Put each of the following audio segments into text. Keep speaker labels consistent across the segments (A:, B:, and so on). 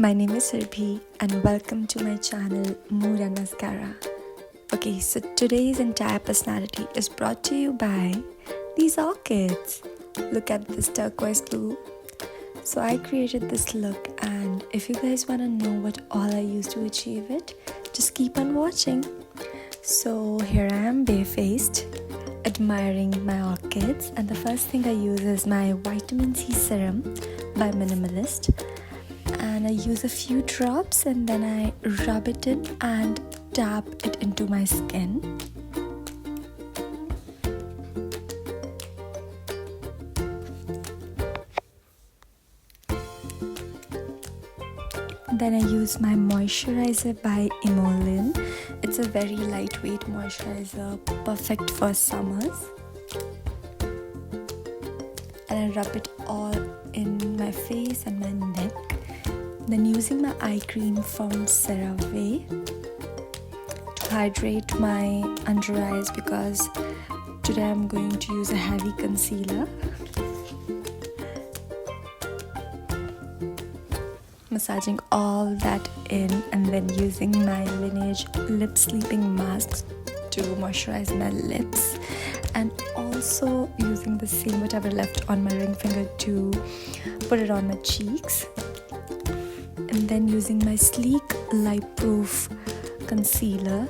A: My name is Surbhi and welcome to my channel Mood and Mascara. Okay, so today's entire personality is brought to you by these orchids. Look at this turquoise blue. So I created this look, and if you guys want to know what all I used to achieve it, just keep on watching. So here I am barefaced, admiring my orchids, and the first thing I use is my vitamin C serum by Minimalist. And I use a few drops and then I rub it in and tap it into my skin. Then I use my moisturizer by Emollient. It's a very lightweight moisturizer, perfect for summers. And I rub it all in my face and my neck. Then using my eye cream from CeraVe to hydrate my under eyes, because today I'm going to use a heavy concealer. Massaging all that in, and then using my Lineage lip sleeping mask to moisturize my lips, and also using the same whatever left on my ring finger to put it on my cheeks. And then using my sleek light proof concealer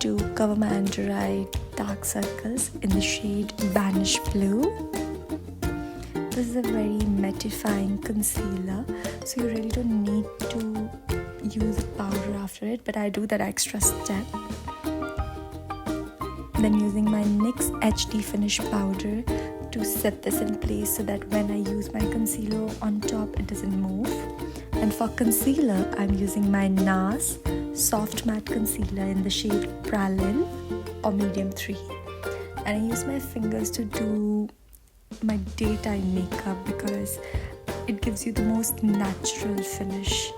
A: to cover my under eye dark circles in the shade Vanish Blue. This is a very mattifying concealer, so you really don't need to use a powder after it, but I do that extra step. Then using my NYX HD Finish powder to set this in place so that when I use my concealer on top, it doesn't move. And for concealer, I'm using my NARS Soft Matte Concealer in the shade Pralin or Medium 3. And I use my fingers to do my daytime makeup because it gives you the most natural finish.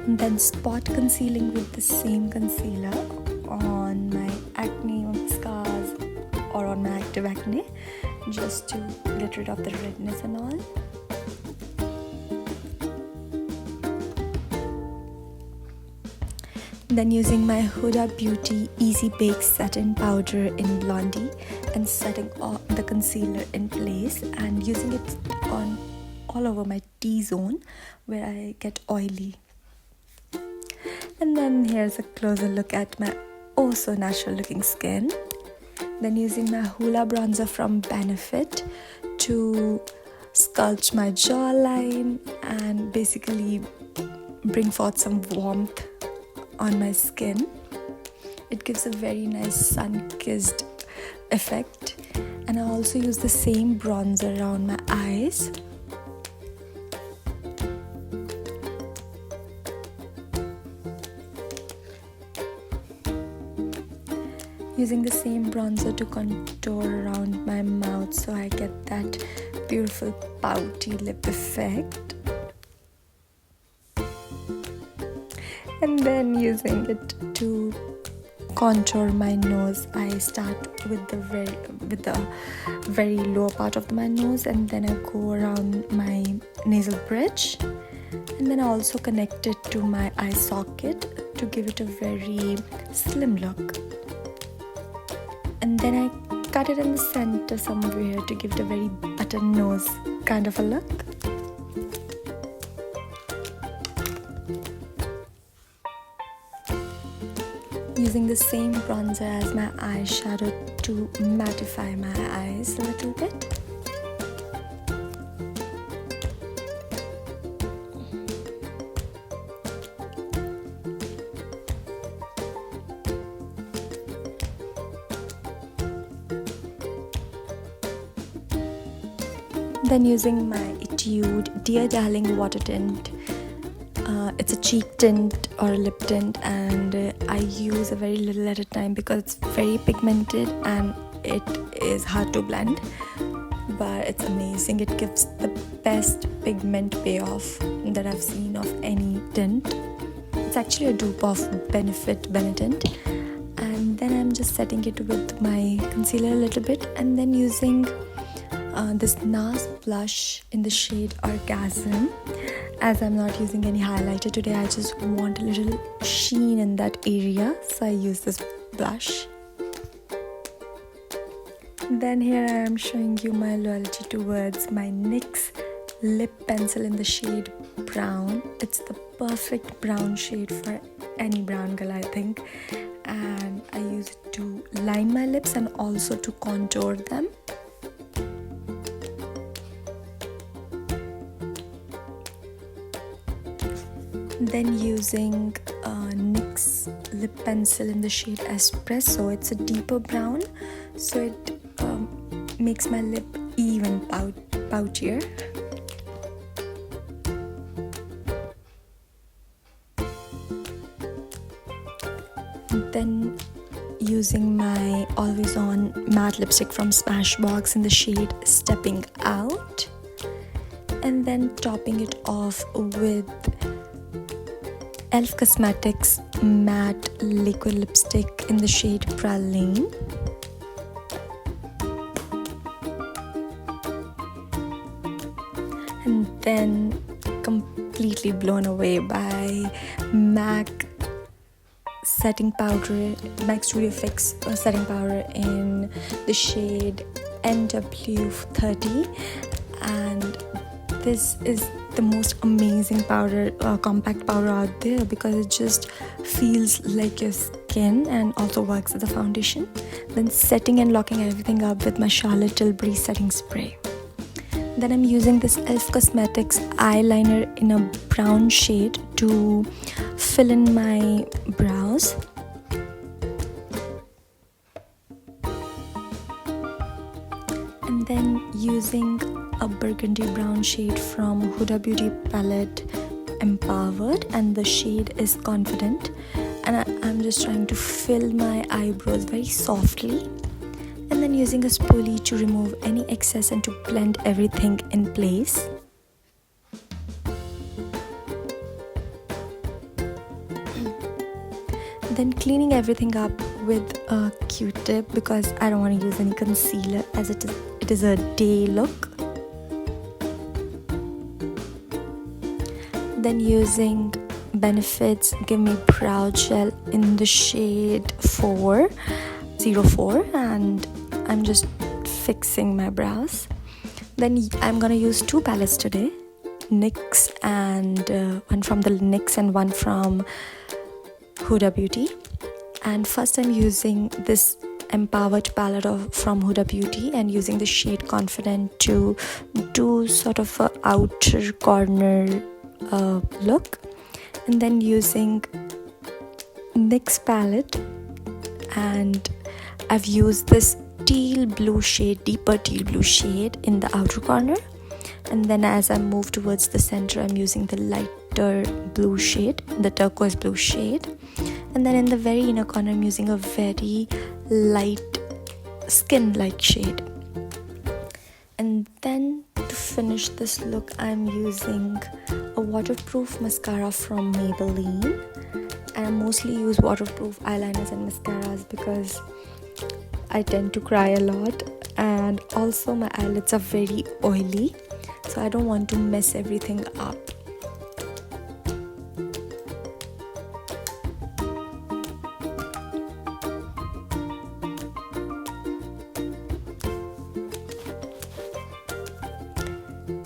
A: And then spot concealing with the same concealer on my acne or scars or on my active acne, just to get rid of the redness and all. Then using my Huda Beauty Easy Bake Satin Powder in Blondie and setting all the concealer in place and using it on all over my T-zone where I get oily. And then here's a closer look at my oh so natural looking skin. Then using my Hoola bronzer from Benefit to sculpt my jawline and basically bring forth some warmth on my skin. It gives a very nice sun-kissed effect. And I also use the same bronzer around my eyes. Using the same bronzer to contour around my mouth so I get that beautiful pouty lip effect. And then using it to contour my nose, I start with the very lower part of my nose, and then I go around my nasal bridge, and then I also connect it to my eye socket to give it a very slim look. And then I cut it in the center somewhere to give it a very button nose kind of a look. Using the same bronzer as my eyeshadow to mattify my eyes a little bit. Then using my Etude Dear Darling water tint. It's a cheek tint or a lip tint, and I use a very little at a time because it's very pigmented and it is hard to blend, but it's amazing. It gives the best pigment payoff that I've seen of any tint. It's actually a dupe of Benefit Benetint. And then I'm just setting it with my concealer a little bit, and then using this NARS blush in the shade Orgasm. As I'm not using any highlighter today, I just want a little sheen in that area, so I use this blush. Then here I am showing you my loyalty towards my NYX lip pencil in the shade Brown. It's the perfect brown shade for any brown girl, I think. And I use it to line my lips and also to contour them. Then using NYX lip pencil in the shade Espresso. It's a deeper brown, so it makes my lip even poutier. Then using my Always On matte lipstick from Smashbox in the shade Stepping Out, and then topping it off with Elf Cosmetics matte liquid lipstick in the shade Praline. And then completely blown away by MAC setting powder, MAC Studio Fix setting powder in the shade NW30, and this is the most amazing powder, compact powder out there, because it just feels like your skin and also works as a foundation. Then setting and locking everything up with my Charlotte Tilbury setting spray. Then I'm using this Elf Cosmetics eyeliner in a brown shade to fill in my brows. And then using a burgundy brown shade from Huda Beauty palette Empowered, and the shade is Confident. And I'm just trying to fill my eyebrows very softly. And then using a spoolie to remove any excess and to blend everything in place. Then cleaning everything up with a Q-tip, because I don't want to use any concealer, as it is a day look. Then using Benefit's Give Me Brow Gel in the shade 04, and I'm just fixing my brows. Then I'm gonna use two palettes today, NYX and one from the NYX and one from Huda Beauty. And first I'm using this Empowered palette from Huda Beauty and using the shade Confident to do sort of a outer corner look. And then using NYX palette, and I've used this teal blue shade, deeper teal blue shade in the outer corner. And then as I move towards the center, I'm using the lighter blue shade, the turquoise blue shade. And then in the very inner corner, I'm using a very light skin-like shade. And then to finish this look, I'm using a waterproof mascara from Maybelline. And I mostly use waterproof eyeliners and mascaras because I tend to cry a lot, and also my eyelids are very oily, so I don't want to mess everything up.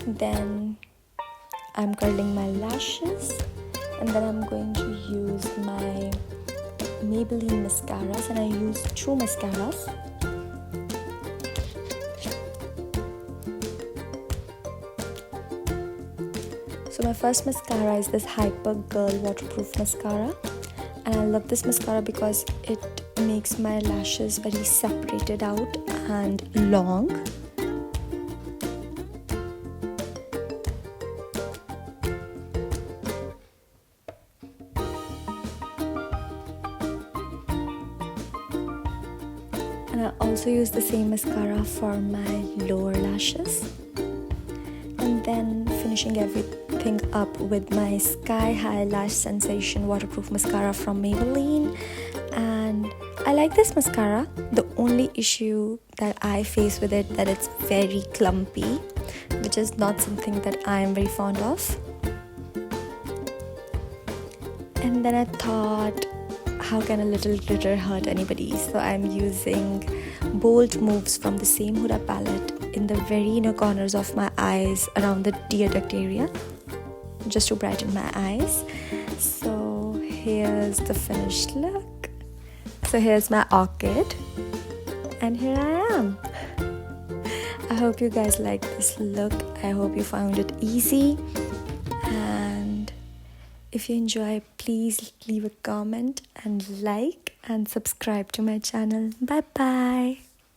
A: Then I'm curling my lashes, and then I'm going to use my Maybelline mascaras, and I use two mascaras. So my first mascara is this Hyper Girl waterproof mascara, and I love this mascara because it makes my lashes very separated out and long. And I also use the same mascara for my lower lashes. And then finishing everything up with my Sky High Lash Sensation waterproof mascara from Maybelline. And I like this mascara. The only issue that I face with it that it's very clumpy, which is not something that I am very fond of. And then I thought, how can a little glitter hurt anybody? So I'm using bold moves from the same Huda palette in the very inner corners of my eyes around the tear duct area, just to brighten my eyes. So here's the finished look. So here's my orchid, and here I am. I hope you guys like this look. I hope you found it easy, and if you enjoy, please leave a comment and like and subscribe to my channel. Bye bye.